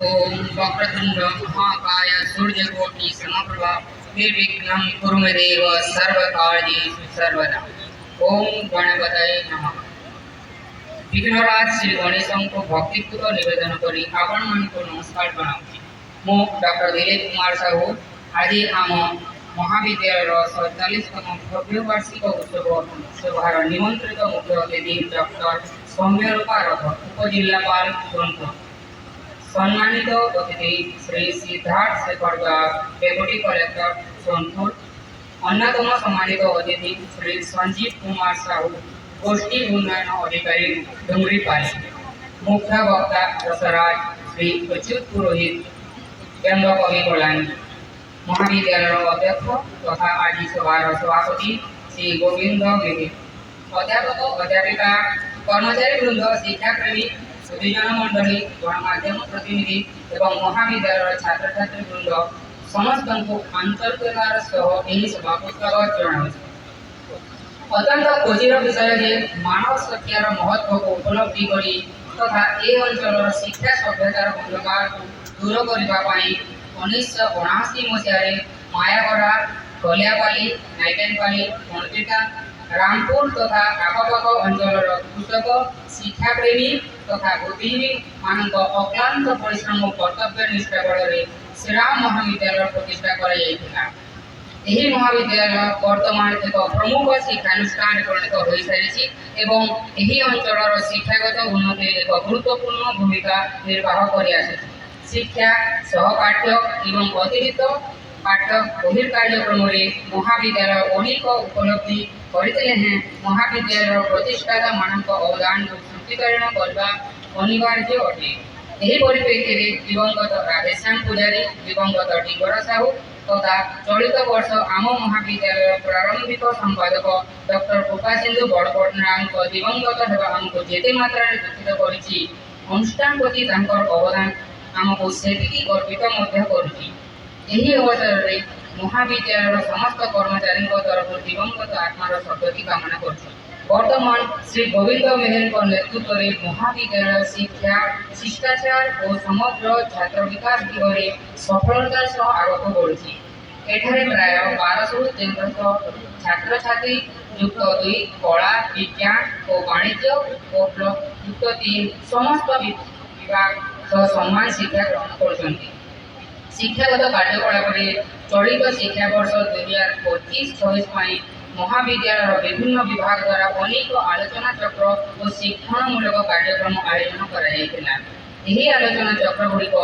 ओम वक्रतुंड महाकाय सूर्यकोटि समप्रभा निर्विघ्नं कुरु मे देव सर्वकार्येषु सर्वदा। ओम गणपतये नमः। विघ्नराज श्री गणेशଙ୍କୁ भक्तिपूर्वक निवेदन करी आपण मानक नमस्कार जनाऊँ। मु डॉक्टर दिलीप कुमार साहू आज आम महाविद्यालय 47तम भव्य वार्षिक उत्सव निमंत्रित मुख्य अतिथि डॉक्टर सौम्यरूपा रथ उपजिल्लापाल सोनपुर, सम्मानित अतिथि श्री सिद्धार्थ शेखर दास डेप्यूटी कलेक्टर सोनपुर, अन्यतम सम्मानित अतिथि श्री संजीव कुमार साहू गोष्ठी उन्नयन अधिकारी डुंगरीपाली, मुख्य वक्ता रसराज श्री अच्युत पुरोहित केन्द्र कवि कल्याणी, महाविद्यालय अध्यक्ष तथा आज सभार सभापति श्री गोविंद मेहर, अध्यापक अध्यापिका कर्मचारी वृंद, शिक्षाप्रेमी सुधीजन मंडली, गणमाध्यम प्रतिनिधि एवं महाविद्यालय छात्र छात्री वृंद समस्त को आंतरिकतार सह यही सभाको स्वागत जनाऊँ। अत्यंत खुशीर विषय जे मानव सत्यार महत्व को उपलब्धि करी तथा ए अंचल शिक्षा सभ्यतार अंधकार दूर करने 1979 मसीह मायागढ़ा, कलियापाली, नाइटेनपाली, कणटिटा, रामपुर तथा आखपाख अंचल कृषक, शिक्षाप्रेमी तथा बुद्धिजीवी मानक अक्लांत परिश्रम कर्तव्य निष्ठा बल श्रीराम महाविद्यालय प्रतिष्ठा कर महाविद्यालय वर्तमान एक प्रमुख शिक्षानुष्ठान परिणत हो सारी एवं यही अंचल शिक्षागत उन्नति एक गुरुत्वपूर्ण भूमिका निर्वाह कर शिक्षा सहपाठ्य एवं अतिरिक्त पाठ्य बहिर्कार्यक्रम महाविद्यालय अनेक उपलब्धि करते हैं। महाविद्यालय प्रतिष्ठाता मानक अवदान को स्मृतिकरण करने अनिवार्य अटे। यही परिप्रेक्षी में दिवंगत राधेश्याम पुजारी, दिवंगत डिंगर साहू तथा चलित वर्ष आम महाविद्यालय प्रारंभिक संपादक डॉक्टर कृपासिंधु बड़पट्टनायक दिवंगत होगा आमको जेते मात्रा दुखित करिछि। अनुष्ठान प्रति अवदान आमको सेतिकी गर्वित करुछि। यही अवसर में महाविद्यालय समस्त कर्मचारी तरफ दिवंगत आत्मार सद्गति कामना करुछु। वर्तमान श्री गोविंद मेहर नेतृत्व में महाविद्यालय शिक्षा, शिष्टाचार और समग्र छात्र विकास दिगरे सफलतार सह आगक बढ़ुछि। एठारे प्राय 1200 छात्र छात्री युक्त 2 कला, विज्ञान और वाणिज्य और युक्त 3 समस्त विभाग सह सम्मान शिक्षा ग्रहण करछन्ति। शिक्षागत कार्यकलाप चलित शिक्षा वर्ष 2025-26 महाविद्यालय विभिन्न विभाग द्वारा अनेक आलोचना चक्र और शिक्षणमूलक कार्यक्रम आयोजन कर आलोचना चक्र गुड़िक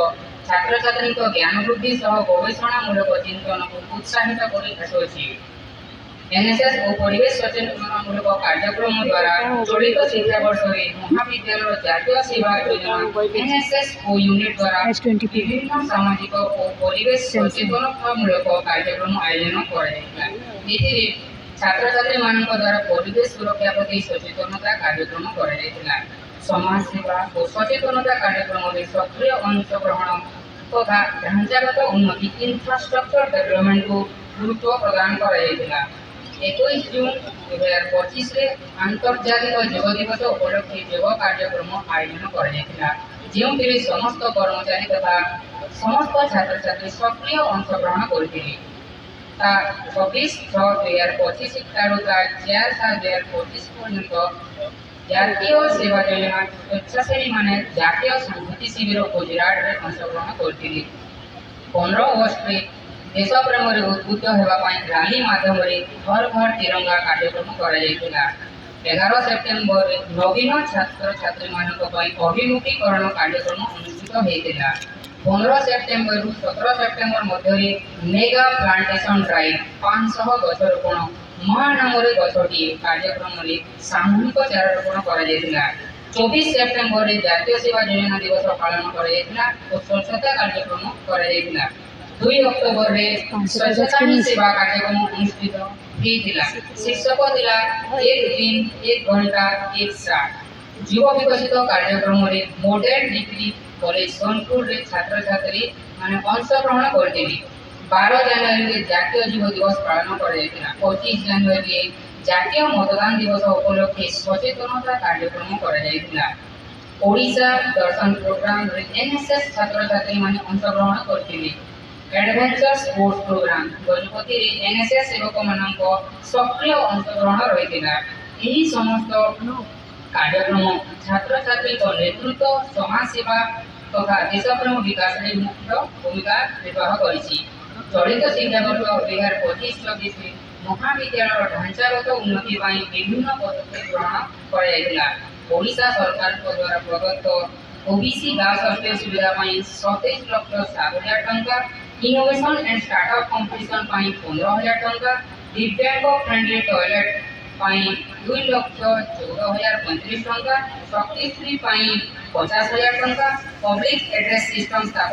छात्र छात्री ज्ञान वृद्धि सह गवेषणामूलक चिंतन को उत्साहित कर एनएसएस और परिवेश सचेतनतामूलक कार्यक्रम द्वारा चलित शिक्षा वर्ष में महाविद्यालय जातीय सेवा योजना एनएसएस और यूनिट द्वारा विभिन्न सामाजिक और परिवेश सचेतनतामूलक कार्यक्रम आयोजन कर छात्र छात्री मान द्वारा परिवेश सुरक्षा प्रति सचेतनता कार्यक्रम कर समाज सेवा और सचेतनता कार्यक्रम में सक्रिय अंशग्रहण तथा ढांचागत उन्नति इंफ्रास्ट्रक्चर डेवलपमेंट को गुरुत्व प्रदान कर 21 जून 2025 आंतर्जातिक योग दिवस उपलक्षे योग कार्यक्रम आयोजन कर समस्त कर्मचारी तथा समस्त छात्र छात्री सक्रिय अंशग्रहण करते 26/6/2025 ठारू 4/7/2025 पर्यंत जातीय सेवा योजना स्वेच्छासेवी माने जातीय संहति शिविर गुजरात में अंशग्रहण करते 15 अगस्त में देश प्रेम उद्बुद्ध होगापाई रैली माध्यम घर घर तिरंगा कार्यक्रम कर 11 सेप्टेम्बर नवीन छात्र छात्री मानक अभिमुखीकरण कार्यक्रम अनुष्ठित होता 15 सेप्टेम्बर 17 सेप्टेम्बर मध्य मेगा प्लांटेशन ड्राइव 500 गछरोपण महानाम गछटी कार्यक्रम सामूहिक चारारोपण कर 24 सेप्टेम्बर जातीय सेवा योजना दिवस पालन कर स्वच्छता कार्यक्रम कर 2 अक्टोबर में स्वच्छता ही सेवा कार्यक्रम अनुष्ठित होता। शीर्षक थिला 1 दिन 1 घंटा 1 साल। युवा विकसित कार्यक्रम में मॉडर्न डिग्री कॉलेज सोनपुर रे छात्र छात्री माने अंशग्रहण करते 12 जनवरी जातीय युवा दिवस पालन कर 25 जनवरी जातीय मतदान दिवस उपलक्षे सचेतनता कार्यक्रम कर ओडिशा दर्शन प्रोग्राम रे एनएसएस छात्र छात्री माने अंशग्रहण करथिले। एडवेंचर स्पोर्ट्स प्रोग्राम गजपति रे एनएसएस सेवक मानक सक्रिय अंशग्रहण रहितिला। एही समस्त कार्यक्रम छात्र छात्री नेतृत्व समाज सेवा तथा देशप्रेम विकास में मुख्य भूमिका निर्वाह करिछि। चलित शिक्षावर्ष 2025-26 महाविद्यालय ढांचागत उन्नति पाई विभिन्न पदक्षेप ग्रहण कराइला। ओडिशा सरकार द्वारा प्रदत्त ओबीसी गाँव स्वास्थ्य सुविधा पाई 27,07,000 टंका, इनोवेशन एंड स्टार्टअप कंपटीशन पाई 15,000 टंका, दिव्यांग फ्रेंडली टॉयलेट पाई 2,14,035 टंका, शक्तिश्री पाई 50,000 टंका, पब्लिक एड्रेस सिस्टम